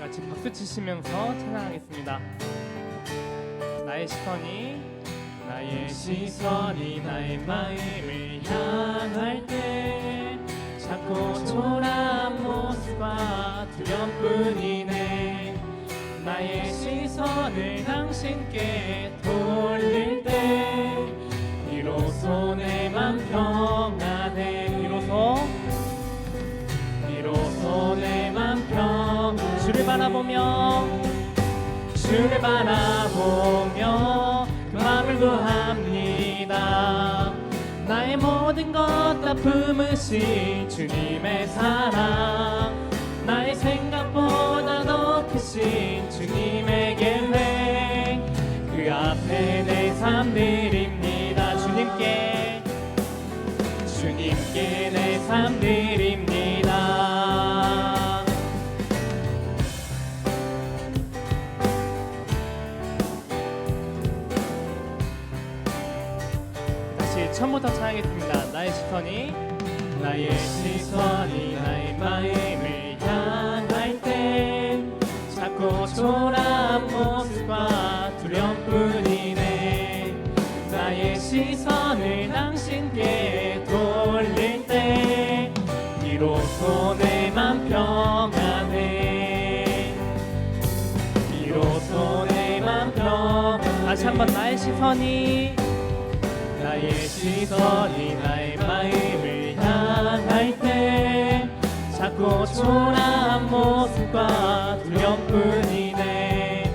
같이 박수 치시면서 찬양하겠습니다. 나의 시선이 나의 마음을 향할 때 작고 초라한 모습과 두려움뿐이네. 나의 시선을 당신께 돌릴 때 비로소 내 맘 평안해. 비로소 내 맘 평안. 주를 바라보며 그 마음을 구합니다. 나의 모든 것 다 품으신 주님의 사랑, 나의 생각보다 더 크신 주님의 계획, 그 앞에 내 삶 드립니다. 주님께 내 삶 드립니다. 다시 처음부터 찬양하겠습니다. 나의 시선이 나의 마음을 향할 땐 작고 초라한 모습과 두려움뿐이네. 나의 시선을 당신께 돌릴 때 비로소 내 맘 평안해. 비로소 내 맘 평안. 다시 한번 나의 시선이 나의 마음을 향할 때 작고 초라한 모습과 두려움뿐이네.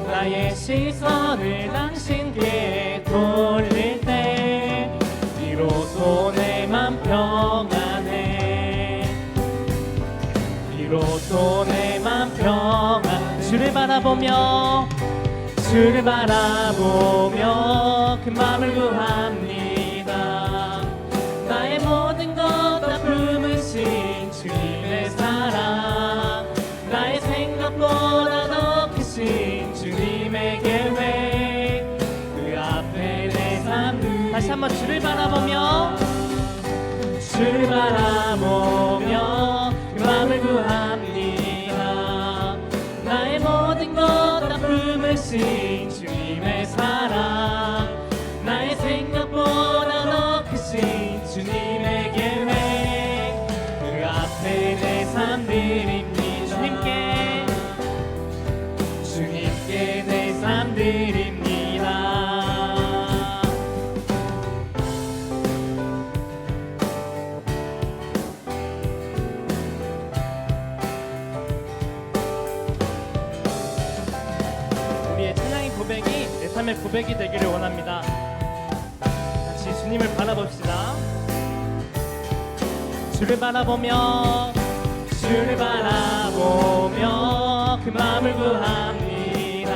나의 시선을 당신께 돌릴 때 비로소 내 맘 평안해. 비로소 내 맘 평안. 주를 바라보며 그 마음을 구합니다. 나의 모든 것 다 품으신 주님의 사랑, 나의 생각보다 더 크신 주님의 계획, 그 앞에 내 삶. 다시 한번 주를 바라보며 그 마음을 구합니다. 나의 모든 것 다 품으신 주님의 사랑, 나의 생각보다 더 크신 주님의 계획, 그 앞에 내 삶 드립니다. 주님께 내 삶 드립니다. 우리의 찬양의 고백이 내 삶의 고백이 되기를 원합니다. 같이 주님을 바라봅시다. 주를 바라보며 그 마음을 구합니다.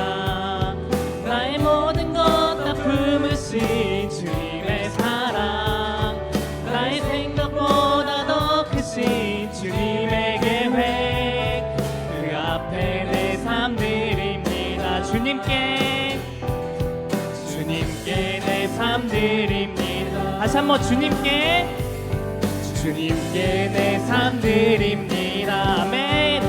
나의 모든 것 다 품으신 주님의 사랑, 나의 생각보다 더 크신 주님의 계획, 그 앞에 내 삶 드립니다. 주님께 내 삶 드립니다. 다시 한번 주님께 내 삶 드립니다. 아멘.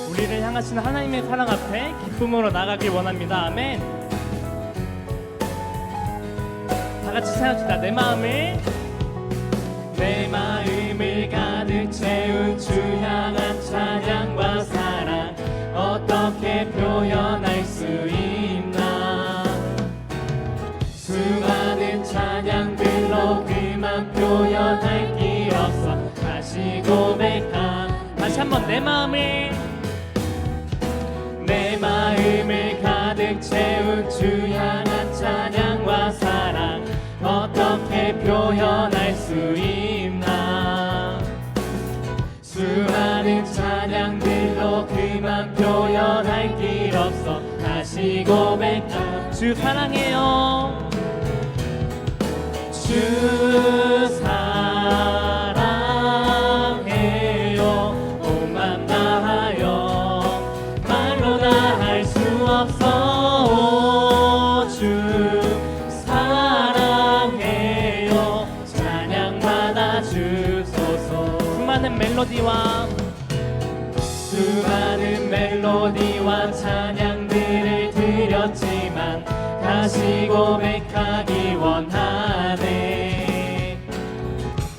우리를 향하신 하나님의 사랑 앞에 기쁨으로 나가길 원합니다. 아멘. 다 같이 찬양합시다. 내 마음을 가득 채운 주 향한 찬양과 사랑, 어떻게 표현할 수 있나. 수많은 찬양들로 그만 표현할 길 없어. 다시 다시 한번 내 마음을 가득 채운 주 향한 찬양과 사랑, 어떻게 표현할 수 있나. 수많은 찬양들로 그만 표현할 길 없어. 다시 고백하. 주 사랑해요. 주 사랑해요. 온 맘 다하여 말로 다 할 수 없어. 수많은 멜로디와 찬양들을 드렸지만 다시 고백하기 원하네.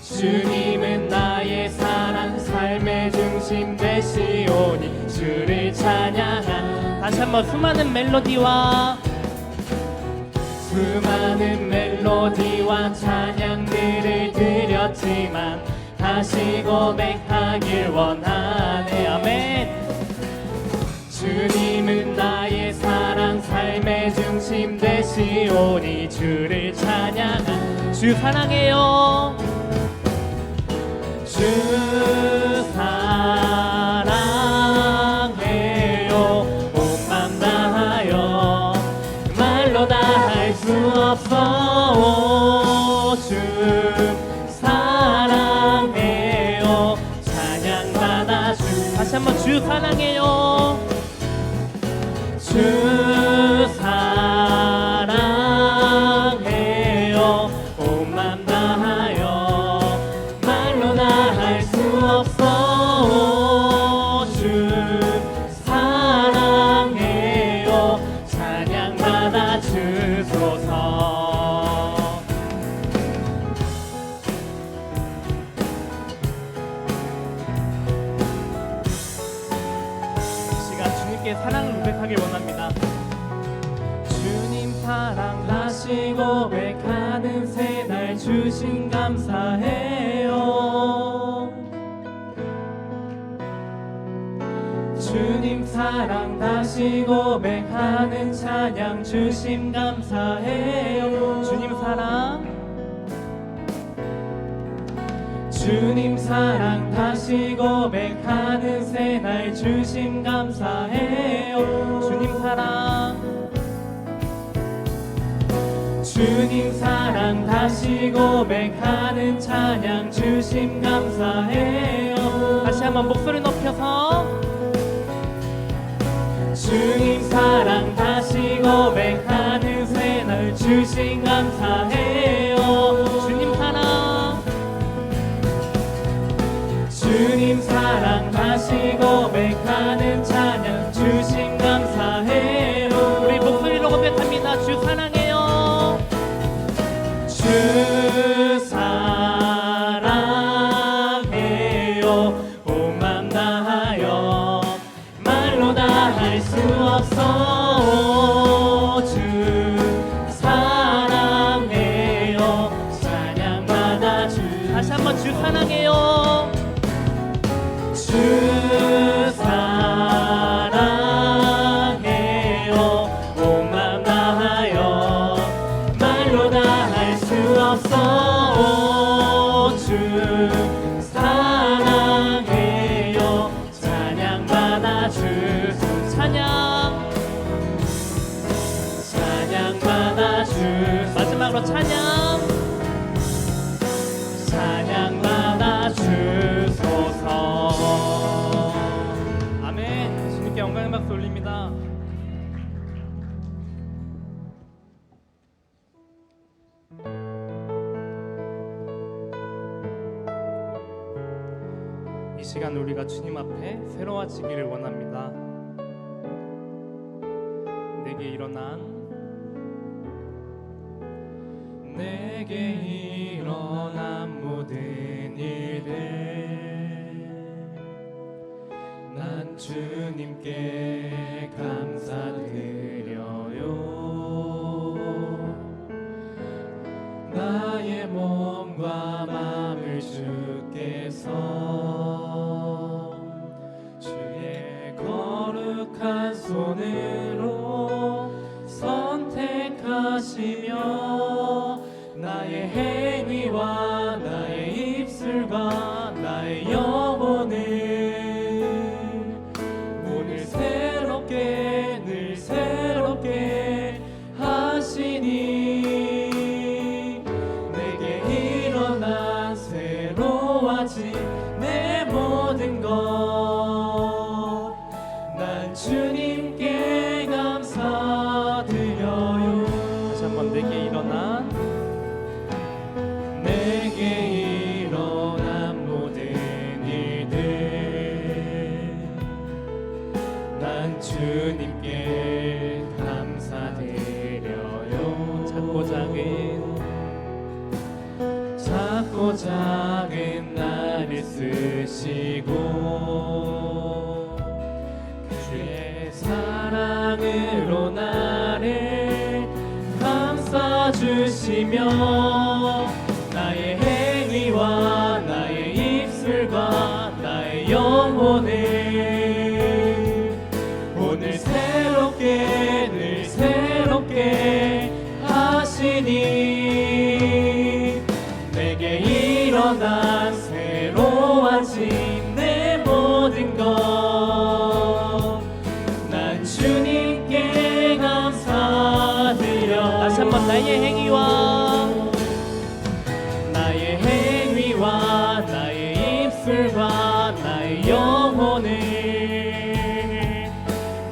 주님은 나의 사랑 삶의 중심 되시오니 주를 찬양한. 다시 한번 수많은 멜로디와 찬양들을 드렸지만 다시 고백하길 원하네. 아멘. 주님은 나의 사랑 삶의 중심 되시오니 주를 찬양한. 주 사랑해요. 주 사랑해요. 온 맘 다하여 말로 다 할 수 없어. 주 사랑해요. 찬양받아 주. 다시 한번 주 사랑해요. 주 사랑해요. 온 맘 다하여 말로 다 할 수 없어. 주 사랑해요. 찬양받아 주소서. 주님께 사랑을 고백하길 원합니다. 주님 사랑 다시 고백하는 새날 주신 감사해요. 주님 사랑 다시 고백하는 찬양 주심 감사해요. 주님 사랑 다시 고백하는 새날 주심 감사해요. 주님 사랑 다시 고백하는 찬양 주심 감사해요. 다시 한번 목소리 높여서 주님 사랑 다시 고백하는 새날 주심 감사해요. 주님 사랑 다시 고백하는 찬양 주심 감사해요. 우리 목소리로 고백합니다. 주 사랑해요. 주 사랑해요. 온 맘 다하여 말로 다 할 수 없어. 주 사랑해요. 찬양받아 주. 다시 한번 주 사랑해요. 주 사랑해요. 온 맘 다하여 말로 다 할 수 없어. 주 사랑해요. 찬양받아 주소. 찬양받아 주. 마지막으로 찬양받아 주소서. 아멘. 주님께 영광의 박수 올립니다. 이 시간 우리가 주님 앞에 새로워지기를 원합니다. 내게 일어난 모든 일들 난 주님께 감사드려요. 나의 몸과 마음을 주께서 주의 거룩한 손으로 선택하시며 나의 행위와 나의 입술과 나의 영혼을 오늘 새롭게 늘 새롭게 하시니 내게 일어난 새로워진 내 모든 것 난 주님께 감사드려요. 다시 한번 내게 일어난 모든 일 되시고 주의 사랑으로 나를 감싸주시며 나의 행위와 나의 입술과 나의 영혼을 오늘 새롭게 늘 새롭게 하시니 내게 일어난 새로워진 내 모든 것 난 주님께 감사드려. 다시 한번 나의 행위와 나의 입술과 나의 영혼을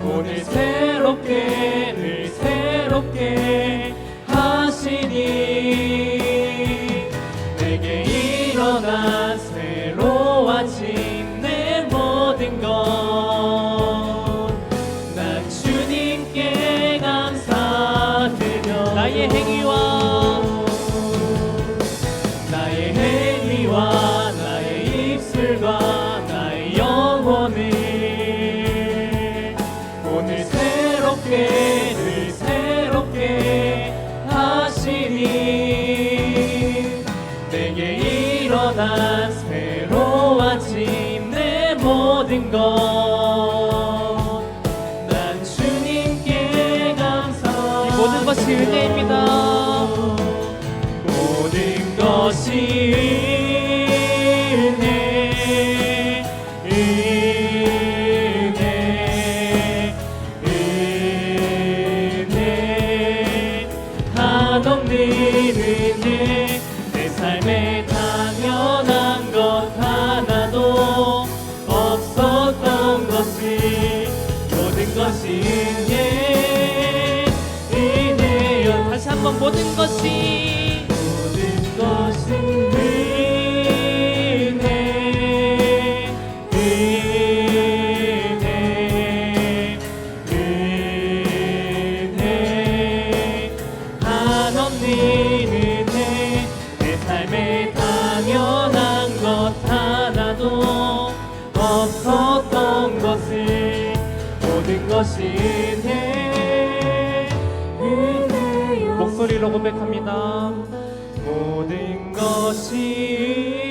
오늘 새롭게 늘 새롭게 하시니 내게 일어난 새로워진 내 모든 것 난 주님께 감사드려. 나의 행위와 나의 입술과 나의 영혼을 오늘 새롭게 늘 새롭게 하시니 내게 일어난 새로워진 내 모든 것 난 주님께 감사. 이 모든 것이 은혜입니다. 모든 것이 은혜 한없는 은혜 내 삶에 당연한 것 하나도 없었던 것을 모든 것이 은혜여. 다시 한번 모든 것이 은혜 한없는 은혜 내 삶에 당연한 것 하나도 없었던 것을 모든 것이 은혜여. 목소리로 고백합니다. 모든 것이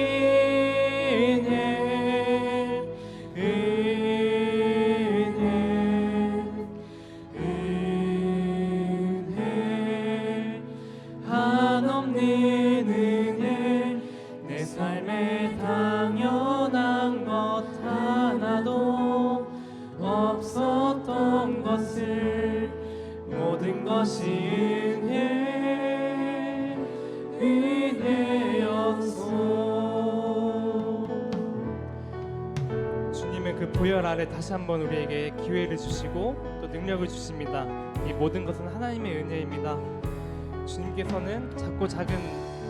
은혜 한없는 은혜 내 삶에 당연한 것 하나도 없었던 것을 모든 것이 은혜였소. 주님은 그 보혈 아래 다시 한번 우리에게 기회를 주시고 또 능력을 주십니다. 이 모든 것은 하나님의 은혜입니다. 주님께서는 작고 작은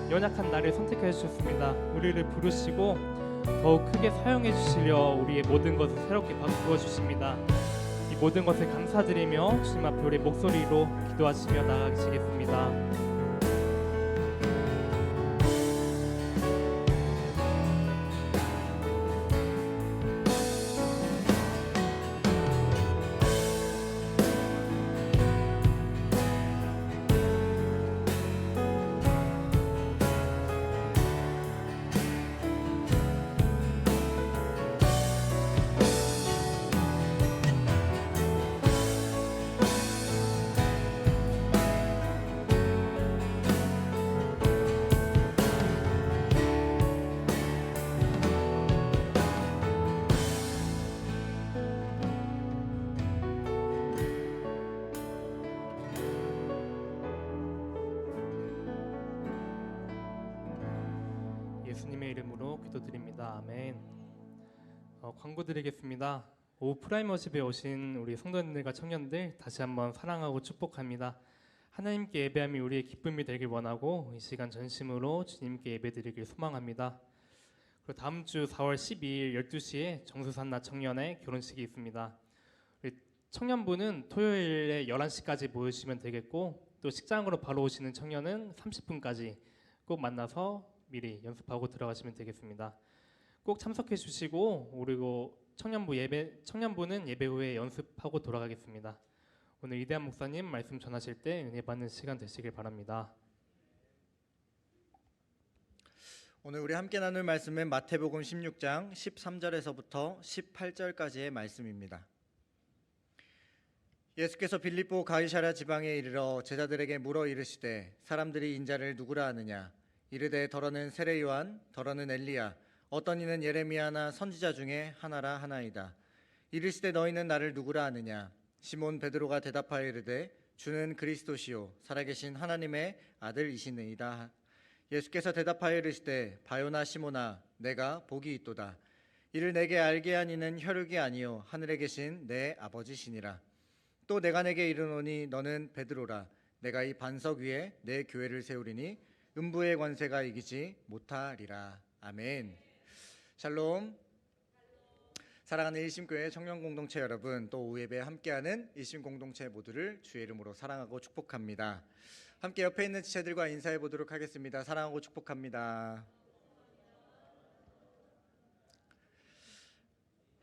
연약한 나를 선택해 주셨습니다. 우리를 부르시고 더욱 크게 사용해 주시려 우리의 모든 것을 새롭게 바꾸어 주십니다. 이 모든 것을 감사드리며 주님 앞에 우리 목소리로 기도하시며 나아가시겠습니다. 예수님의 이름으로 기도드립니다. 아멘. 광고 드리겠습니다. 오후 프라임워십에 오신 우리 성도님들과 청년들 다시 한번 사랑하고 축복합니다. 하나님께 예배함이 우리의 기쁨이 되길 원하고 이 시간 전심으로 주님께 예배드리길 소망합니다. 그리고 다음 주 4월 12일 12시에 정수산나 청년의 결혼식이 있습니다. 우리 청년부는 토요일에 11시까지 모이시면 되겠고 또 식장으로 바로 오시는 청년은 30분까지 꼭 만나서 미리 연습하고 들어가시면 되겠습니다. 꼭 참석해 주시고 그리고 청년부는 예배 후에 연습하고 돌아가겠습니다. 오늘 이대한 목사님 말씀 전하실 때 은혜 받는 시간 되시길 바랍니다. 오늘 우리 함께 나눌 말씀은 마태복음 16장 13절에서부터 18절까지의 말씀입니다. 예수께서 빌립보 가이사랴 지방에 이르러 제자들에게 물어 이르시되 사람들이 인자를 누구라 하느냐? 이르되 더러는 세례 요한, 더러는 엘리야, 어떤 이는 예레미야나 선지자 중에 하나라 하나이다. 이르시되 너희는 나를 누구라 하느냐? 시몬 베드로가 대답하여 이르되 주는 그리스도시요 살아계신 하나님의 아들이시니이다. 예수께서 대답하여 이르시되 바요나 시몬아 내가 복이 있도다. 이를 내게 알게 한 이는 혈육이 아니요 하늘에 계신 내 아버지시니라. 또 내가 내게 이르노니 너는 베드로라. 내가 이 반석 위에 내 교회를 세우리니 음부의 권세가 이기지 못하리라. 아멘. 샬롬. 사랑하는 일심교회 청년공동체 여러분, 또 오예배 함께하는 일심공동체 모두를 주의 이름으로 사랑하고 축복합니다. 함께 옆에 있는 지체들과 인사해 보도록 하겠습니다. 사랑하고 축복합니다.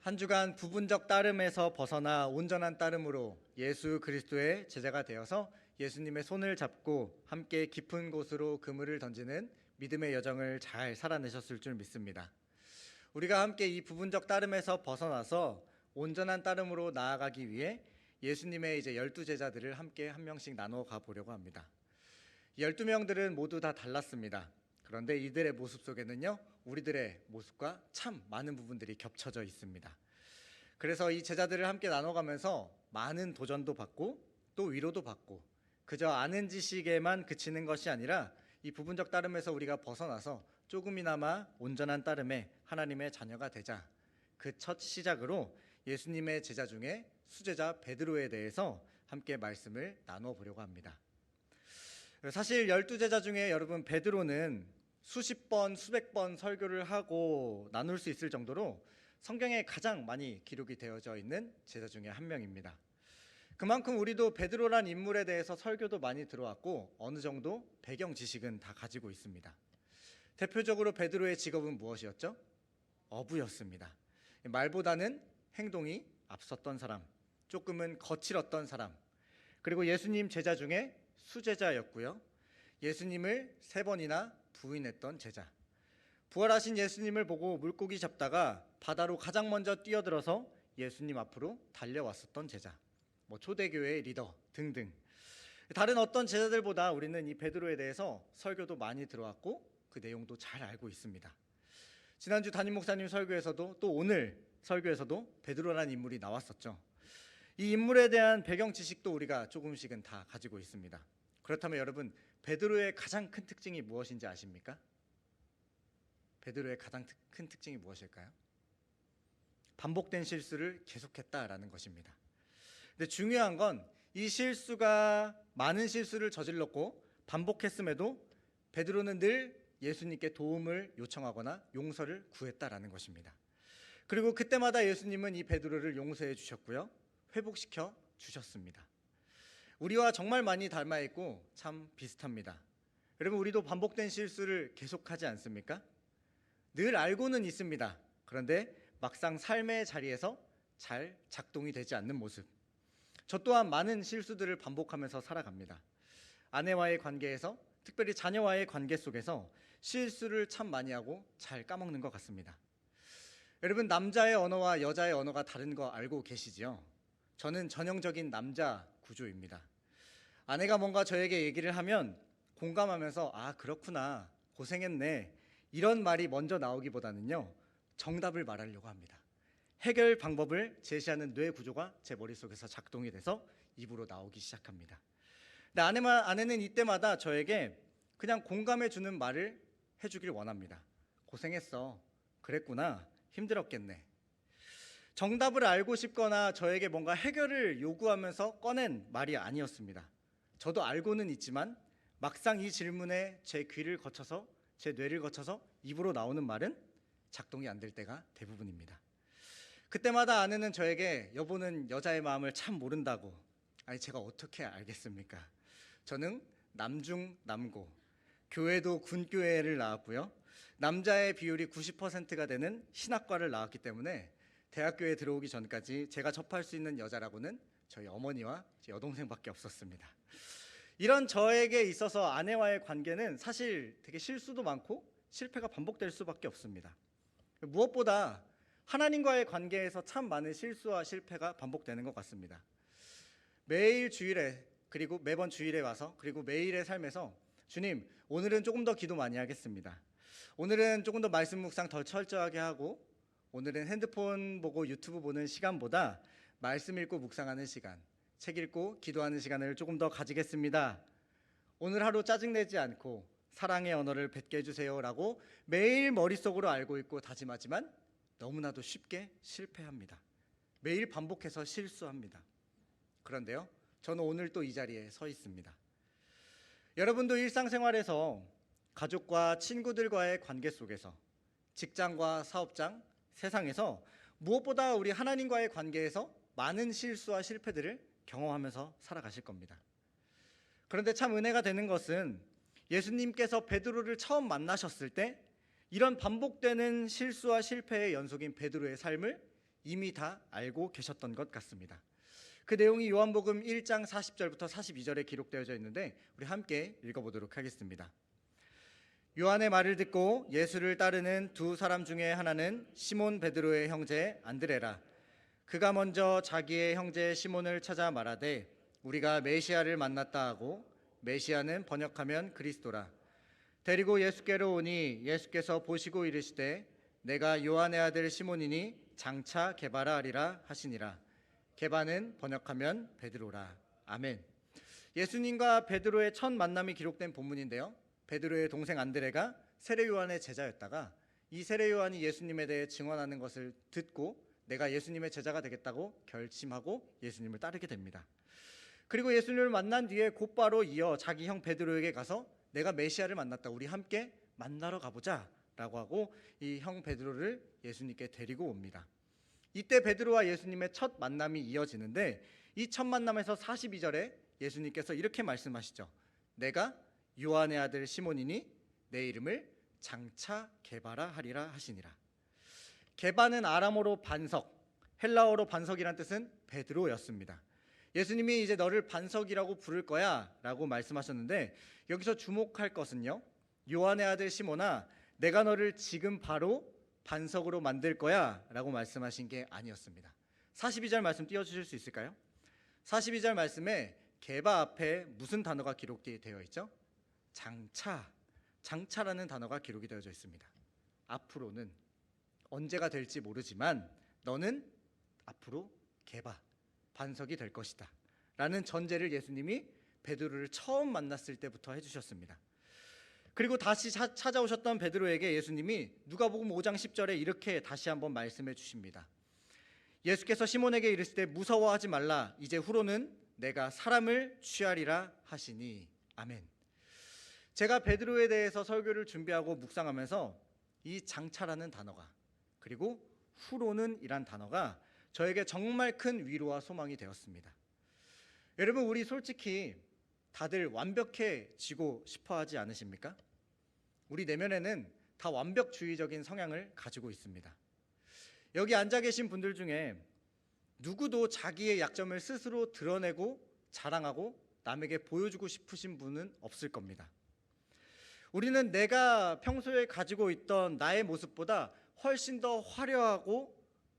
한 주간 부분적 따름에서 벗어나 온전한 따름으로 예수 그리스도의 제자가 되어서 예수님의 손을 잡고 함께 깊은 곳으로 그물을 던지는 믿음의 여정을 잘 살아내셨을 줄 믿습니다. 우리가 함께 이 부분적 따름에서 벗어나서 온전한 따름으로 나아가기 위해 예수님의 이제 12제자들을 함께 한 명씩 나눠 가보려고 합니다. 12명들은 모두 다 달랐습니다. 그런데 이들의 모습 속에는요, 우리들의 모습과 참 많은 부분들이 겹쳐져 있습니다. 그래서 이 제자들을 함께 나눠가면서 많은 도전도 받고 또 위로도 받고 그저 아는 지식에만 그치는 것이 아니라 이 부분적 따름에서 우리가 벗어나서 조금이나마 온전한 따름에 하나님의 자녀가 되자. 그 첫 시작으로 예수님의 제자 중에 수제자 베드로에 대해서 함께 말씀을 나눠보려고 합니다. 사실 12제자 중에 여러분 베드로는 수십 번, 수백 번 설교를 하고 나눌 수 있을 정도로 성경에 가장 많이 기록이 되어져 있는 제자 중에 한 명입니다. 그만큼 우리도 베드로란 인물에 대해서 설교도 많이 들어왔고 어느 정도 배경 지식은 다 가지고 있습니다. 대표적으로 베드로의 직업은 무엇이었죠? 어부였습니다. 말보다는 행동이 앞섰던 사람, 조금은 거칠었던 사람, 그리고 예수님 제자 중에 수제자였고요. 예수님을 3번이나 부인했던 제자. 부활하신 예수님을 보고 물고기 잡다가 바다로 가장 먼저 뛰어들어서 예수님 앞으로 달려왔었던 제자. 초대교회의 리더 등등. 다른 어떤 제자들보다 우리는 이 베드로에 대해서 설교도 많이 들어왔고 그 내용도 잘 알고 있습니다. 지난주 담임 목사님 설교에서도 또 오늘 설교에서도 베드로라는 인물이 나왔었죠. 이 인물에 대한 배경 지식도 우리가 조금씩은 다 가지고 있습니다. 그렇다면 여러분, 베드로의 가장 큰 특징이 무엇인지 아십니까? 베드로의 가장 큰 특징이 무엇일까요? 반복된 실수를 계속했다라는 것입니다. 근데 중요한 건 이 실수가 많은 실수를 저질렀고 반복했음에도 베드로는 늘 예수님께 도움을 요청하거나 용서를 구했다라는 것입니다. 그리고 그때마다 예수님은 이 베드로를 용서해 주셨고요. 회복시켜 주셨습니다. 우리와 정말 많이 닮아 있고 참 비슷합니다. 여러분, 우리도 반복된 실수를 계속하지 않습니까? 늘 알고는 있습니다. 그런데 막상 삶의 자리에서 잘 작동이 되지 않는 모습. 저 또한 많은 실수들을 반복하면서 살아갑니다. 아내와의 관계에서, 특별히 자녀와의 관계 속에서 실수를 참 많이 하고 잘 까먹는 것 같습니다. 여러분, 남자의 언어와 여자의 언어가 다른 거 알고 계시죠? 저는 전형적인 남자 구조입니다. 아내가 뭔가 저에게 얘기를 하면 공감하면서 아, 그렇구나, 고생했네, 이런 말이 먼저 나오기보다는요, 정답을 말하려고 합니다. 해결 방법을 제시하는 뇌 구조가 제 머릿속에서 작동이 돼서 입으로 나오기 시작합니다. 근데 아내는 이때마다 저에게 그냥 공감해주는 말을 해주길 원합니다. 고생했어, 그랬구나, 힘들었겠네. 정답을 알고 싶거나 저에게 뭔가 해결을 요구하면서 꺼낸 말이 아니었습니다. 저도 알고는 있지만 막상 이 질문에 제 귀를 거쳐서, 제 뇌를 거쳐서 입으로 나오는 말은 작동이 안 될 때가 대부분입니다. 그때마다 아내는 저에게 여보는 여자의 마음을 참 모른다고. 아니, 제가 어떻게 알겠습니까? 저는 남중 남고, 교회도 군교회를 나왔고요. 남자의 비율이 90%가 되는 신학과를 나왔기 때문에 대학교에 들어오기 전까지 제가 접할 수 있는 여자라고는 저희 어머니와 제 여동생밖에 없었습니다. 이런 저에게 있어서 아내와의 관계는 사실 되게 실수도 많고 실패가 반복될 수밖에 없습니다. 무엇보다 하나님과의 관계에서 참 많은 실수와 실패가 반복되는 것 같습니다. 매일 주일에, 그리고 매번 주일에 와서, 그리고 매일의 삶에서 주님, 오늘은 조금 더 기도 많이 하겠습니다. 오늘은 조금 더 말씀 묵상 더 철저하게 하고, 오늘은 핸드폰 보고 유튜브 보는 시간보다 말씀 읽고 묵상하는 시간, 책 읽고 기도하는 시간을 조금 더 가지겠습니다. 오늘 하루 짜증내지 않고 사랑의 언어를 뱉게 해주세요라고 매일 머릿속으로 알고 있고 다짐하지만 너무나도 쉽게 실패합니다. 매일 반복해서 실수합니다. 그런데요, 저는 오늘 또 이 자리에 서 있습니다. 여러분도 일상생활에서 가족과 친구들과의 관계 속에서, 직장과 사업장, 세상에서 무엇보다 우리 하나님과의 관계에서 많은 실수와 실패들을 경험하면서 살아가실 겁니다. 그런데 참 은혜가 되는 것은 예수님께서 베드로를 처음 만나셨을 때 이런 반복되는 실수와 실패의 연속인 베드로의 삶을 이미 다 알고 계셨던 것 같습니다. 그 내용이 요한복음 1장 40절부터 42절에 기록되어져 있는데 우리 함께 읽어보도록 하겠습니다. 요한의 말을 듣고 예수를 따르는 두 사람 중에 하나는 시몬 베드로의 형제 안드레라. 그가 먼저 자기의 형제 시몬을 찾아 말하되 우리가 메시아를 만났다 하고, 메시아는 번역하면 그리스도라. 데리고 예수께로 오니 예수께서 보시고 이르시되 내가 요한의 아들 시몬이니 장차 게바라 하리라 하시니라. 게바는 번역하면 베드로라. 아멘. 예수님과 베드로의 첫 만남이 기록된 본문인데요, 베드로의 동생 안드레가 세례 요한의 제자였다가 이 세례 요한이 예수님에 대해 증언하는 것을 듣고 내가 예수님의 제자가 되겠다고 결심하고 예수님을 따르게 됩니다. 그리고 예수님을 만난 뒤에 곧바로 이어 자기 형 베드로에게 가서 내가 메시아를 만났다, 우리 함께 만나러 가보자 라고 하고 이 형 베드로를 예수님께 데리고 옵니다. 이때 베드로와 예수님의 첫 만남이 이어지는데 이 첫 만남에서 42절에 예수님께서 이렇게 말씀하시죠. 내가 요한의 아들 시몬이니 내 이름을 장차 게바라 하리라 하시니라. 게바는 아람어로 반석, 헬라어로 반석이란 뜻은 베드로였습니다. 예수님이 이제 너를 반석이라고 부를 거야 라고 말씀하셨는데 여기서 주목할 것은요, 요한의 아들 시몬아 내가 너를 지금 바로 반석으로 만들 거야 라고 말씀하신 게 아니었습니다. 42절 말씀 띄워주실 수 있을까요? 42절 말씀에 게바 앞에 무슨 단어가 기록되어 있죠? 장차라는 단어가 기록이 되어져 있습니다. 앞으로는, 언제가 될지 모르지만 너는 앞으로 게바, 반석이 될 것이다 라는 전제를 예수님이 베드로를 처음 만났을 때부터 해주셨습니다. 그리고 다시 찾아오셨던 베드로에게 예수님이 누가복음 5장 10절에 이렇게 다시 한번 말씀해 주십니다. 예수께서 시몬에게 이르시되 무서워하지 말라, 이제 후로는 내가 사람을 취하리라 하시니. 아멘. 제가 베드로에 대해서 설교를 준비하고 묵상하면서 이 장차라는 단어가, 그리고 후로는 이란 단어가 저에게 정말 큰 위로와 소망이 되었습니다. 여러분, 우리 솔직히 다들 완벽해지고 싶어 하지 않으십니까? 우리 내면에는 다 완벽주의적인 성향을 가지고 있습니다. 여기 앉아 계신 분들 중에 누구도 자기의 약점을 스스로 드러내고 자랑하고 남에게 보여주고 싶으신 분은 없을 겁니다. 우리는 내가 평소에 가지고 있던 나의 모습보다 훨씬 더 화려하고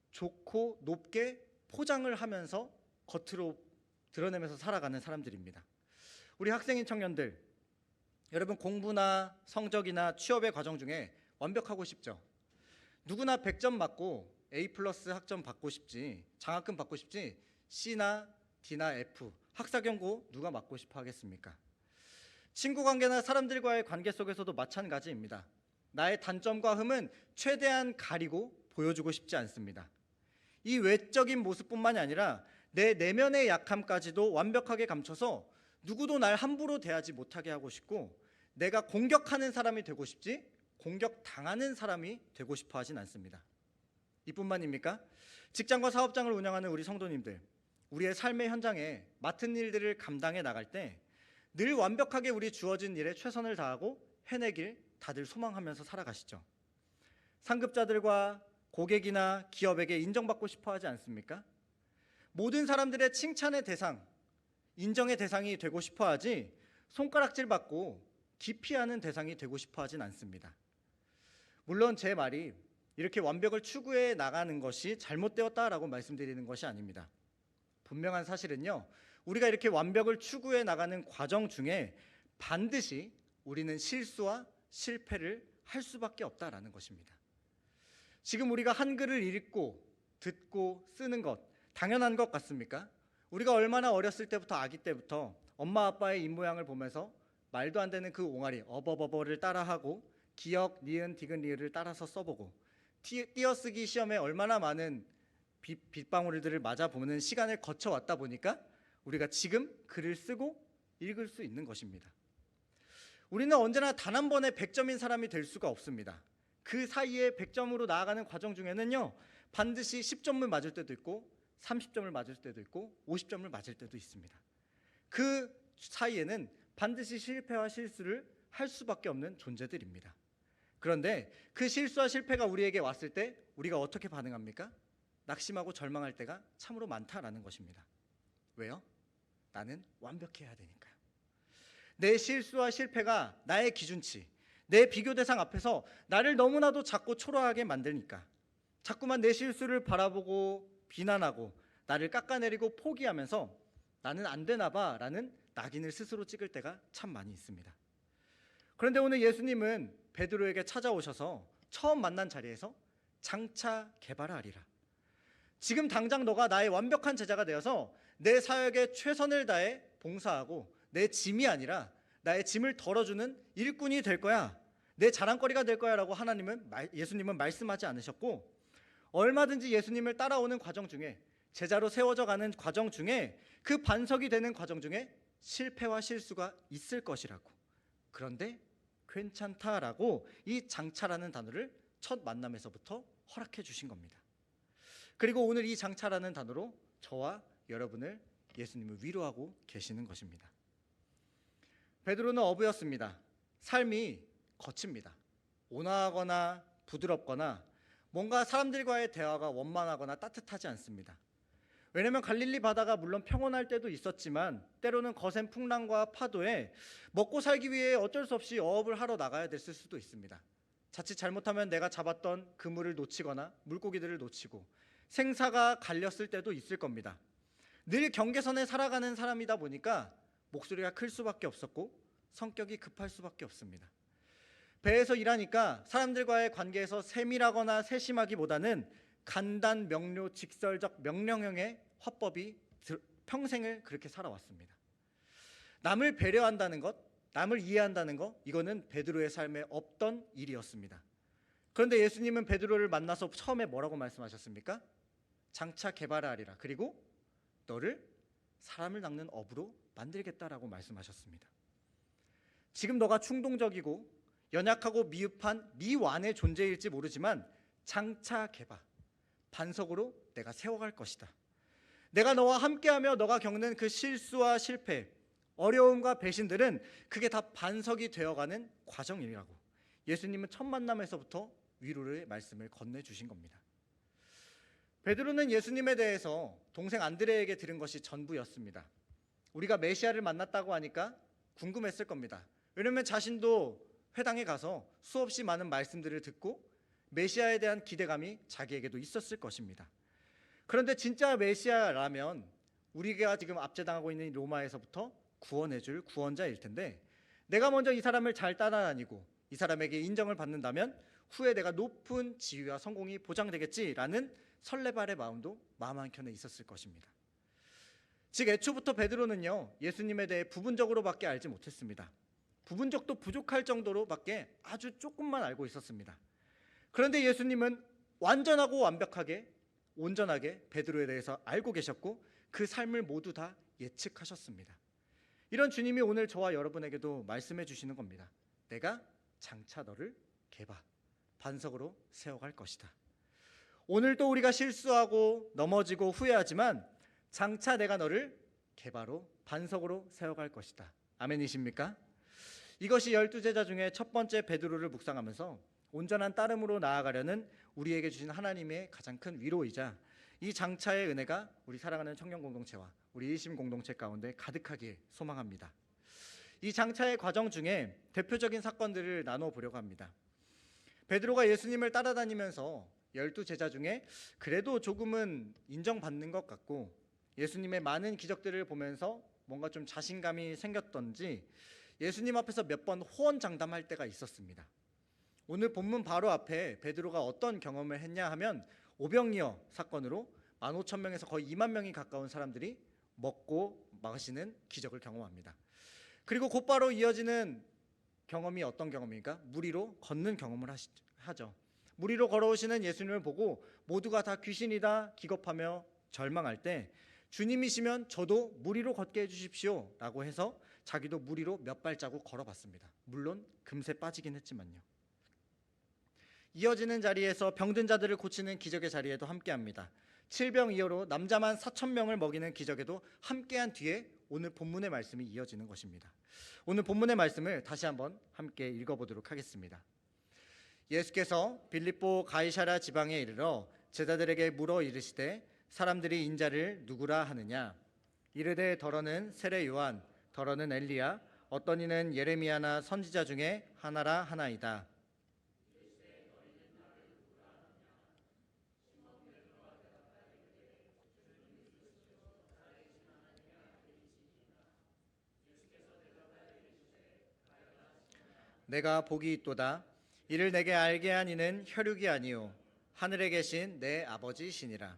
좋고 높게 포장을 하면서 겉으로 드러내면서 살아가는 사람들입니다. 우리 학생인 청년들, 여러분 공부나 성적이나 취업의 과정 중에 완벽하고 싶죠? 누구나 100점 맞고 A+ 학점 받고 싶지, 장학금 받고 싶지, C나 D나 F, 학사경고 누가 맞고 싶어 하겠습니까? 친구 관계나 사람들과의 관계 속에서도 마찬가지입니다. 나의 단점과 흠은 최대한 가리고 보여주고 싶지 않습니다. 이 외적인 모습뿐만이 아니라 내 내면의 약함까지도 완벽하게 감춰서 누구도 날 함부로 대하지 못하게 하고 싶고, 내가 공격하는 사람이 되고 싶지 공격당하는 사람이 되고 싶어 하진 않습니다. 이뿐만입니까? 직장과 사업장을 운영하는 우리 성도님들, 우리의 삶의 현장에 맡은 일들을 감당해 나갈 때 늘 완벽하게 우리 주어진 일에 최선을 다하고 해내길 다들 소망하면서 살아가시죠. 상급자들과 고객이나 기업에게 인정받고 싶어 하지 않습니까? 모든 사람들의 칭찬의 대상, 인정의 대상이 되고 싶어 하지 손가락질 받고 기피하는 대상이 되고 싶어 하진 않습니다. 물론 제 말이 이렇게 완벽을 추구해 나가는 것이 잘못되었다라고 말씀드리는 것이 아닙니다. 분명한 사실은요, 우리가 이렇게 완벽을 추구해 나가는 과정 중에 반드시 우리는 실수와 실패를 할 수밖에 없다라는 것입니다. 지금 우리가 한글을 읽고 듣고 쓰는 것 당연한 것 같습니까? 우리가 얼마나 어렸을 때부터 아기 때부터 엄마 아빠의 입모양을 보면서 말도 안 되는 그 옹알이 어버버버를 따라하고 기역, 니은, 디귿, 리을을 따라서 써보고 띄어쓰기 시험에 얼마나 많은 빗방울들을 맞아보는 시간을 거쳐왔다 보니까 우리가 지금 글을 쓰고 읽을 수 있는 것입니다. 우리는 언제나 단 한 번에 100점인 사람이 될 수가 없습니다. 그 사이에 100점으로 나아가는 과정 중에는요, 반드시 10점을 맞을 때도 있고 30점을 맞을 때도 있고 50점을 맞을 때도 있습니다. 그 사이에는 반드시 실패와 실수를 할 수밖에 없는 존재들입니다. 그런데 그 실수와 실패가 우리에게 왔을 때 우리가 어떻게 반응합니까? 낙심하고 절망할 때가 참으로 많다라는 것입니다. 왜요? 나는 완벽해야 되니까요. 내 실수와 실패가 나의 기준치, 내 비교 대상 앞에서 나를 너무나도 작고 초라하게 만드니까 자꾸만 내 실수를 바라보고 비난하고 나를 깎아내리고 포기하면서 나는 안 되나 봐 라는 낙인을 스스로 찍을 때가 참 많이 있습니다. 그런데 오늘 예수님은 베드로에게 찾아오셔서 처음 만난 자리에서 장차 개발하리라. 지금 당장 너가 나의 완벽한 제자가 되어서 내 사역에 최선을 다해 봉사하고 내 짐이 아니라 나의 짐을 덜어주는 일꾼이 될 거야. 내 자랑거리가 될 거야 라고 예수님은 말씀하지 않으셨고, 얼마든지 예수님을 따라오는 과정 중에 제자로 세워져 가는 과정 중에 그 반석이 되는 과정 중에 실패와 실수가 있을 것이라고, 그런데 괜찮다라고 이 장차라는 단어를 첫 만남에서부터 허락해 주신 겁니다. 그리고 오늘 이 장차라는 단어로 저와 여러분을 예수님을 위로하고 계시는 것입니다. 베드로는 어부였습니다. 삶이 거칩니다. 온화하거나 부드럽거나 뭔가 사람들과의 대화가 원만하거나 따뜻하지 않습니다. 왜냐하면 갈릴리 바다가 물론 평온할 때도 있었지만 때로는 거센 풍랑과 파도에 먹고 살기 위해 어쩔 수 없이 어업을 하러 나가야 됐을 수도 있습니다. 자칫 잘못하면 내가 잡았던 그물을 놓치거나 물고기들을 놓치고 생사가 갈렸을 때도 있을 겁니다. 늘 경계선에 살아가는 사람이다 보니까 목소리가 클 수밖에 없었고 성격이 급할 수밖에 없습니다. 배에서 일하니까 사람들과의 관계에서 세밀하거나 세심하기보다는 간단, 명료, 직설적, 명령형의 화법이 평생을 그렇게 살아왔습니다. 남을 배려한다는 것, 남을 이해한다는 것, 이거는 베드로의 삶에 없던 일이었습니다. 그런데 예수님은 베드로를 만나서 처음에 뭐라고 말씀하셨습니까? 장차 개발하리라. 그리고 너를 사람을 낚는 어부로 만들겠다라고 말씀하셨습니다. 지금 너가 충동적이고 연약하고 미흡한 미완의 존재일지 모르지만 장차 개발, 반석으로 내가 세워갈 것이다. 내가 너와 함께하며 너가 겪는 그 실수와 실패, 어려움과 배신들은 그게 다 반석이 되어가는 과정이라고 예수님은 첫 만남에서부터 위로의 말씀을 건네주신 겁니다. 베드로는 예수님에 대해서 동생 안드레에게 들은 것이 전부였습니다. 우리가 메시아를 만났다고 하니까 궁금했을 겁니다. 왜냐하면 자신도 회당에 가서 수없이 많은 말씀들을 듣고 메시아에 대한 기대감이 자기에게도 있었을 것입니다. 그런데 진짜 메시아라면 우리가 지금 압제당하고 있는 로마에서부터 구원해줄 구원자일 텐데, 내가 먼저 이 사람을 잘 따라다니고 이 사람에게 인정을 받는다면 후에 내가 높은 지위와 성공이 보장되겠지라는 설레발의 마음도 마음 한켠에 있었을 것입니다. 즉 애초부터 베드로는요, 예수님에 대해 부분적으로밖에 알지 못했습니다. 부분적도 부족할 정도로밖에 아주 조금만 알고 있었습니다. 그런데 예수님은 완전하고 완벽하게 온전하게 베드로에 대해서 알고 계셨고 그 삶을 모두 다 예측하셨습니다. 이런 주님이 오늘 저와 여러분에게도 말씀해 주시는 겁니다. 내가 장차 너를 개바, 반석으로 세워갈 것이다. 오늘도 우리가 실수하고 넘어지고 후회하지만 장차 내가 너를 개바로 반석으로 세워갈 것이다. 아멘이십니까? 이것이 12제자 중에 첫 번째 베드로를 묵상하면서 온전한 따름으로 나아가려는 우리에게 주신 하나님의 가장 큰 위로이자 이 장차의 은혜가 우리 사랑하는 청년 공동체와 우리 일심 공동체 가운데 가득하길 소망합니다. 이 장차의 과정 중에 대표적인 사건들을 나눠 보려고 합니다. 베드로가 예수님을 따라다니면서 12제자 중에 그래도 조금은 인정받는 것 같고 예수님의 많은 기적들을 보면서 뭔가 좀 자신감이 생겼던지 예수님 앞에서 몇 번 호언장담할 때가 있었습니다. 오늘 본문 바로 앞에 베드로가 어떤 경험을 했냐 하면 오병이어 사건으로 15,000명에서 거의 2만 명이 가까운 사람들이 먹고 마시는 기적을 경험합니다. 그리고 곧바로 이어지는 경험이 어떤 경험입니까? 물 위로 걷는 경험을 하죠. 물 위로 걸어오시는 예수님을 보고 모두가 다 귀신이다 기겁하며 절망할 때 주님이시면 저도 물 위로 걷게 해주십시오 라고 해서 자기도 물 위로 몇 발자국 걸어봤습니다. 물론 금세 빠지긴 했지만요. 이어지는 자리에서 병든 자들을 고치는 기적의 자리에도 함께합니다. 7병2호로 남자만 4,000명을 먹이는 기적에도 함께한 뒤에 오늘 본문의 말씀이 이어지는 것입니다. 오늘 본문의 말씀을 다시 한번 함께 읽어보도록 하겠습니다. 예수께서 빌립보 가이사랴 지방에 이르러 제자들에게 물어 이르시되 사람들이 인자를 누구라 하느냐? 이르되 더러는 세례 요한, 더러는 엘리야, 어떤 이는 예레미야나 선지자 중에 하나라 하나이다. 내가 복이 있도다. 이를 내게 알게 한 이는 혈육이 아니요 하늘에 계신 내 아버지시니라.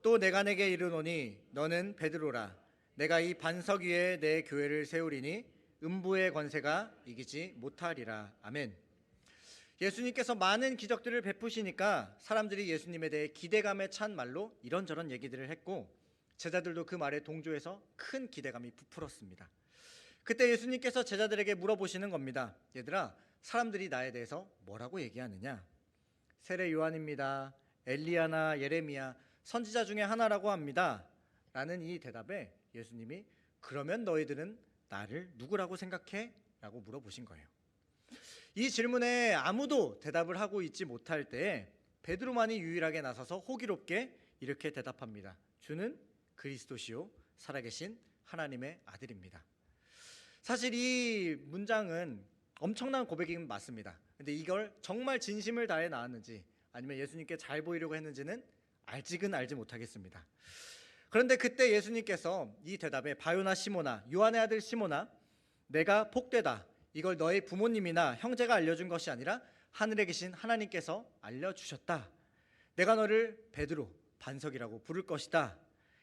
또 내가 내게 이르노니 너는 베드로라. 내가 이 반석 위에 내 교회를 세우리니 음부의 권세가 이기지 못하리라. 아멘. 예수님께서 많은 기적들을 베푸시니까 사람들이 예수님에 대해 기대감에 찬 말로 이런저런 얘기들을 했고 제자들도 그 말에 동조해서 큰 기대감이 부풀었습니다. 그때 예수님께서 제자들에게 물어보시는 겁니다. 얘들아, 사람들이 나에 대해서 뭐라고 얘기하느냐? 세례 요한입니다. 엘리야나 예레미야, 선지자 중에 하나라고 합니다. 라는 이 대답에 예수님이 그러면 너희들은 나를 누구라고 생각해? 라고 물어보신 거예요. 이 질문에 아무도 대답을 하고 있지 못할 때에 베드로만이 유일하게 나서서 호기롭게 이렇게 대답합니다. 주는 그리스도시요 살아계신 하나님의 아들입니다. 사실 이 문장은 엄청난 고백인 맞습니다. 근데 이걸 정말 진심을 다해 나왔는지 아니면 예수님께 잘 보이려고 했는지는 알지는 알지 못하겠습니다. 그런데 그때 예수님께서 이 대답에 바요나 시모나, 요한의 아들 시모나, 내가 복되다. 이걸 너의 부모님이나 형제가 알려준 것이 아니라 하늘에 계신 하나님께서 알려주셨다. 내가 너를 베드로, 반석이라고 부를 것이다.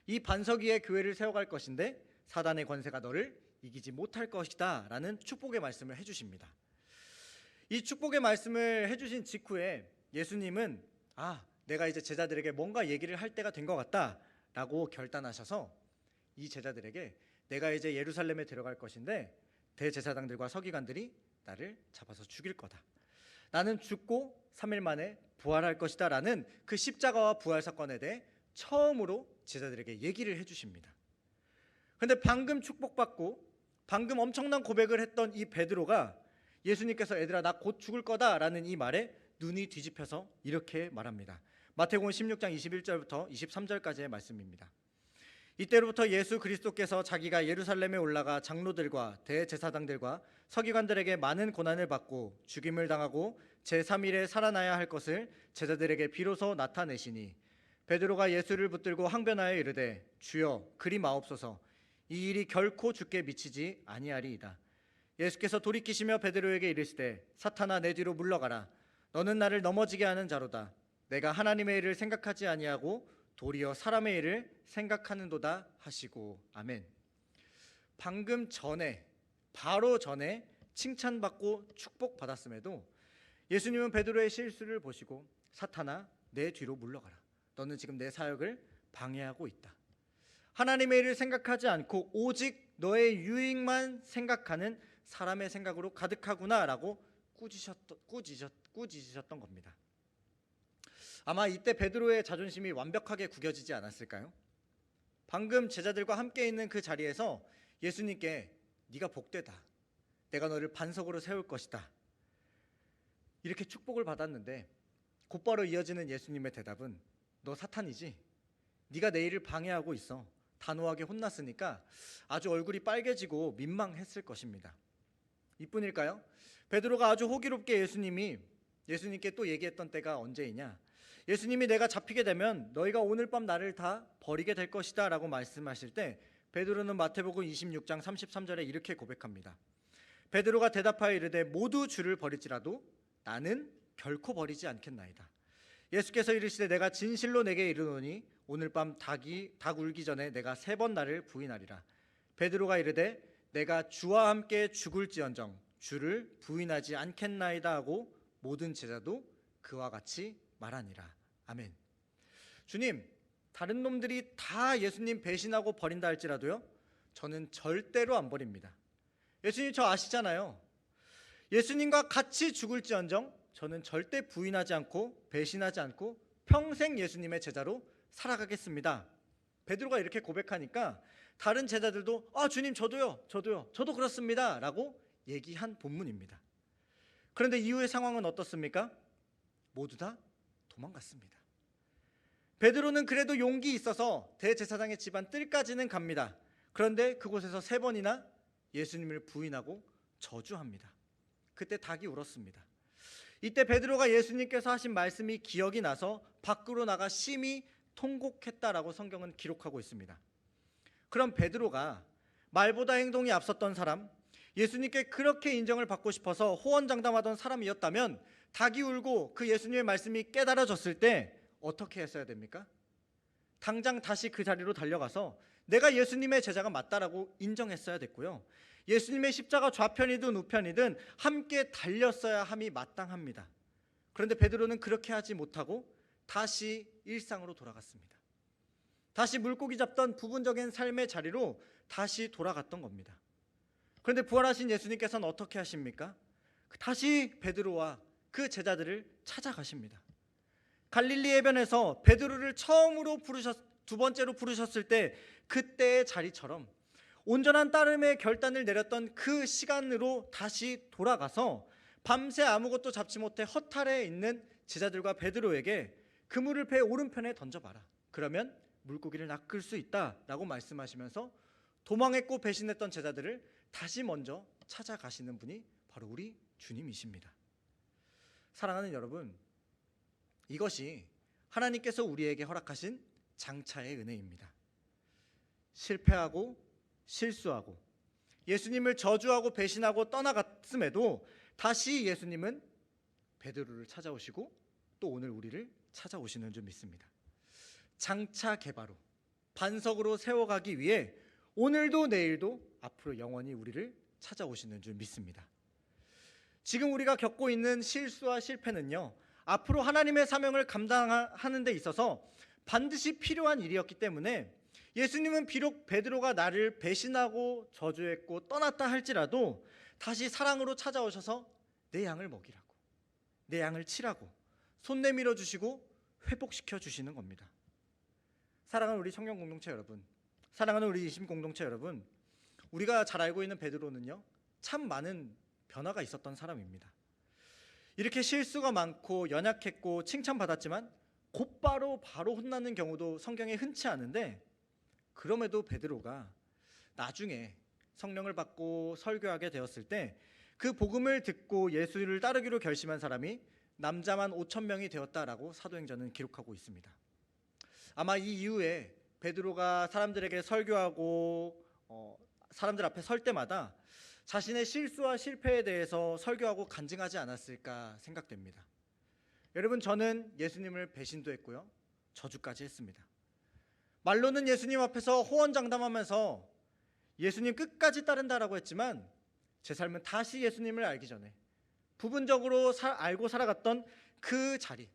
이 반석 위에 교회를 세워갈 것인데 사단의 권세가 너를 이기지 못할 것이다 라는 축복의 말씀을 해주십니다. 이 축복의 말씀을 해주신 직후에 예수님은 내가 이제 제자들에게 뭔가 얘기를 할 때가 된 것 같다 라고 결단하셔서 이 제자들에게 내가 이제 예루살렘에 들어갈 것인데 대제사장들과 서기관들이 나를 잡아서 죽일 거다. 나는 죽고 3일 만에 부활할 것이다 라는 그 십자가와 부활 사건에 대해 처음으로 제자들에게 얘기를 해주십니다. 그런데 방금 축복받고 방금 엄청난 고백을 했던 이 베드로가 예수님께서 얘들아 나 곧 죽을 거다라는 이 말에 눈이 뒤집혀서 이렇게 말합니다. 마태복음 16장 21절부터 23절까지의 말씀입니다. 이때로부터 예수 그리스도께서 자기가 예루살렘에 올라가 장로들과 대제사장들과 서기관들에게 많은 고난을 받고 죽임을 당하고 제3일에 살아나야 할 것을 제자들에게 비로소 나타내시니 베드로가 예수를 붙들고 항변하여 이르되 주여 그리 마옵소서 이 일이 결코 주께 미치지 아니하리이다. 예수께서 돌이키시며 베드로에게 이르시되 사탄아 내 뒤로 물러가라. 너는 나를 넘어지게 하는 자로다. 내가 하나님의 일을 생각하지 아니하고 도리어 사람의 일을 생각하는도다 하시고. 아멘. 방금 전에 바로 전에 칭찬받고 축복받았음에도 예수님은 베드로의 실수를 보시고 사탄아 내 뒤로 물러가라. 너는 지금 내 사역을 방해하고 있다. 하나님의 일을 생각하지 않고 오직 너의 유익만 생각하는 사람의 생각으로 가득하구나라고 꾸짖으셨던 겁니다. 아마 이때 베드로의 자존심이 완벽하게 구겨지지 않았을까요? 방금 제자들과 함께 있는 그 자리에서 예수님께 네가 복되다. 내가 너를 반석으로 세울 것이다. 이렇게 축복을 받았는데 곧바로 이어지는 예수님의 대답은 너 사탄이지? 네가 내 일을 방해하고 있어. 단호하게 혼났으니까 아주 얼굴이 빨개지고 민망했을 것입니다. 이뿐일까요? 베드로가 아주 호기롭게 예수님께 또 얘기했던 때가 언제이냐? 예수님이 내가 잡히게 되면 너희가 오늘 밤 나를 다 버리게 될 것이다 라고 말씀하실 때 베드로는 마태복음 26장 33절에 이렇게 고백합니다. 베드로가 대답하여 이르되 모두 주를 버릴지라도 나는 결코 버리지 않겠나이다. 예수께서 이르시되 내가 진실로 내게 이르노니 오늘 밤 닭 울기 전에 내가 3번 나를 부인하리라. 베드로가 이르되 내가 주와 함께 죽을지언정 주를 부인하지 않겠나이다 하고 모든 제자도 그와 같이 말하니라. 아멘. 주님, 다른 놈들이 다 예수님 배신하고 버린다 할지라도요, 저는 절대로 안 버립니다. 예수님 저 아시잖아요. 예수님과 같이 죽을지언정 저는 절대 부인하지 않고 배신하지 않고 평생 예수님의 제자로 살아가겠습니다. 베드로가 이렇게 고백하니까 다른 제자들도 주님 저도 그렇습니다 라고 얘기한 본문입니다. 그런데 이후의 상황은 어떻습니까? 모두 다 도망갔습니다. 베드로는 그래도 용기 있어서 대제사장의 집안 뜰까지는 갑니다. 그런데 그곳에서 3번이나 예수님을 부인하고 저주합니다. 그때 닭이 울었습니다. 이때 베드로가 예수님께서 하신 말씀이 기억이 나서 밖으로 나가 심히 통곡했다라고 성경은 기록하고 있습니다. 그럼 베드로가 말보다 행동이 앞섰던 사람, 예수님께 그렇게 인정을 받고 싶어서 호언장담하던 사람이었다면 닭이 울고 그 예수님의 말씀이 깨달아졌을 때 어떻게 했어야 됩니까? 당장 다시 그 자리로 달려가서 내가 예수님의 제자가 맞다라고 인정했어야 됐고요. 예수님의 십자가 좌편이든 우편이든 함께 달렸어야 함이 마땅합니다. 그런데 베드로는 그렇게 하지 못하고 다시 일상으로 돌아갔습니다. 다시 물고기 잡던 부분적인 삶의 자리로 다시 돌아갔던 겁니다. 그런데 부활하신 예수님께서는 어떻게 하십니까? 다시 베드로와 그 제자들을 찾아가십니다. 갈릴리 해변에서 베드로를 두 번째로 부르셨을 때 그때의 자리처럼 온전한 따름의 결단을 내렸던 그 시간으로 다시 돌아가서 밤새 아무것도 잡지 못해 허탈해 있는 제자들과 베드로에게 그물을 배 오른편에 던져봐라. 그러면 물고기를 낚을 수 있다라고 말씀하시면서 도망했고 배신했던 제자들을 다시 먼저 찾아가시는 분이 바로 우리 주님이십니다. 사랑하는 여러분, 이것이 하나님께서 우리에게 허락하신 장차의 은혜입니다. 실패하고 실수하고 예수님을 저주하고 배신하고 떠나갔음에도 다시 예수님은 베드로를 찾아오시고 또 오늘 우리를 찾아오시는 줄 믿습니다. 장차 개바로 반석으로 세워가기 위해 오늘도 내일도 앞으로 영원히 우리를 찾아오시는 줄 믿습니다. 지금 우리가 겪고 있는 실수와 실패는요, 앞으로 하나님의 사명을 감당하는 데 있어서 반드시 필요한 일이었기 때문에 예수님은 비록 베드로가 나를 배신하고 저주했고 떠났다 할지라도 다시 사랑으로 찾아오셔서 내 양을 먹이라고, 내 양을 치라고 손 내밀어 주시고 회복시켜 주시는 겁니다. 사랑하는 우리 청년 공동체 여러분, 사랑하는 우리 이심 공동체 여러분, 우리가 잘 알고 있는 베드로는요, 참 많은 변화가 있었던 사람입니다. 이렇게 실수가 많고 연약했고 칭찬받았지만 곧바로 혼나는 경우도 성경에 흔치 않은데, 그럼에도 베드로가 나중에 성령을 받고 설교하게 되었을 때 그 복음을 듣고 예수를 따르기로 결심한 사람이 남자만 5,000명이 되었다라고 사도행전은 기록하고 있습니다. 아마 이 이후에 베드로가 사람들에게 설교하고 사람들 앞에 설 때마다 자신의 실수와 실패에 대해서 설교하고 간증하지 않았을까 생각됩니다. 여러분, 저는 예수님을 배신도 했고요, 저주까지 했습니다. 말로는 예수님 앞에서 호언장담하면서 예수님 끝까지 따른다라고 했지만 제 삶은 다시 예수님을 알기 전에 부분적으로 알고 살아갔던 그 자리,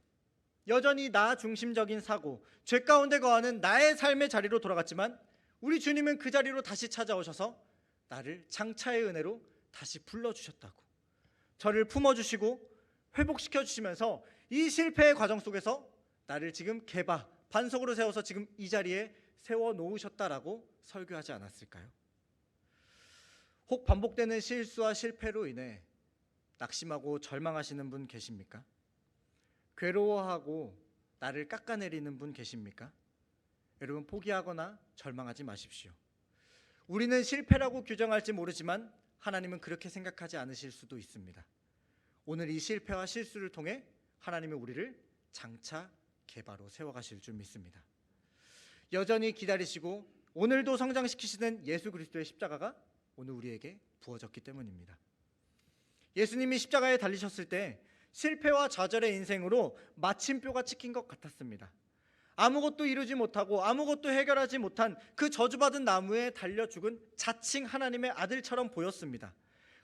여전히 나 중심적인 사고, 죄 가운데 거하는 나의 삶의 자리로 돌아갔지만 우리 주님은 그 자리로 다시 찾아오셔서 나를 장차의 은혜로 다시 불러주셨다고, 저를 품어주시고 회복시켜주시면서 이 실패의 과정 속에서 나를 지금 반석으로 세워서 지금 이 자리에 세워놓으셨다라고 설교하지 않았을까요? 혹 반복되는 실수와 실패로 인해 낙심하고 절망하시는 분 계십니까? 괴로워하고 나를 깎아내리는 분 계십니까? 여러분, 포기하거나 절망하지 마십시오. 우리는 실패라고 규정할지 모르지만 하나님은 그렇게 생각하지 않으실 수도 있습니다. 오늘 이 실패와 실수를 통해 하나님은 우리를 장차 개바로 세워가실 줄 믿습니다. 여전히 기다리시고 오늘도 성장시키시는 예수 그리스도의 십자가가 오늘 우리에게 부어졌기 때문입니다. 예수님이 십자가에 달리셨을 때 실패와 좌절의 인생으로 마침표가 찍힌 것 같았습니다. 아무것도 이루지 못하고 아무것도 해결하지 못한 그 저주받은 나무에 달려 죽은 자칭 하나님의 아들처럼 보였습니다.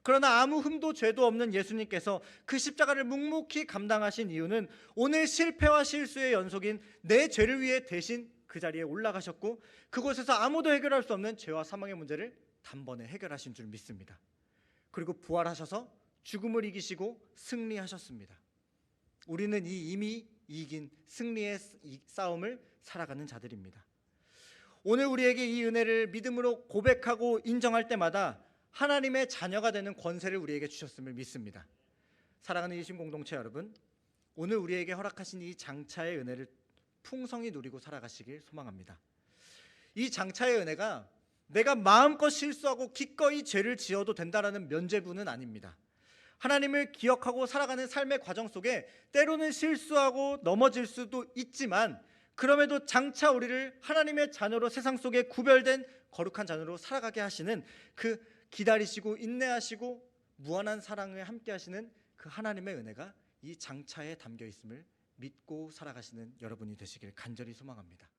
그러나 아무 흠도 죄도 없는 예수님께서 그 십자가를 묵묵히 감당하신 이유는 오늘 실패와 실수의 연속인 내 죄를 위해 대신 그 자리에 올라가셨고 그곳에서 아무도 해결할 수 없는 죄와 사망의 문제를 단번에 해결하신 줄 믿습니다. 그리고 부활하셔서 죽음을 이기시고 승리하셨습니다. 우리는 이미 이긴 승리의 싸움을 살아가는 자들입니다. 오늘 우리에게 이 은혜를 믿음으로 고백하고 인정할 때마다 하나님의 자녀가 되는 권세를 우리에게 주셨음을 믿습니다. 사랑하는 이심 공동체 여러분, 오늘 우리에게 허락하신 이 장차의 은혜를 풍성히 누리고 살아가시길 소망합니다. 이 장차의 은혜가 내가 마음껏 실수하고 기꺼이 죄를 지어도 된다라는 면죄부는 아닙니다. 하나님을 기억하고 살아가는 삶의 과정 속에 때로는 실수하고 넘어질 수도 있지만 그럼에도 장차 우리를 하나님의 자녀로 세상 속에 구별된 거룩한 자녀로 살아가게 하시는 그 기다리시고 인내하시고 무한한 사랑에 함께 하시는 그 하나님의 은혜가 이 장차에 담겨 있음을 믿고 살아가시는 여러분이 되시길 간절히 소망합니다.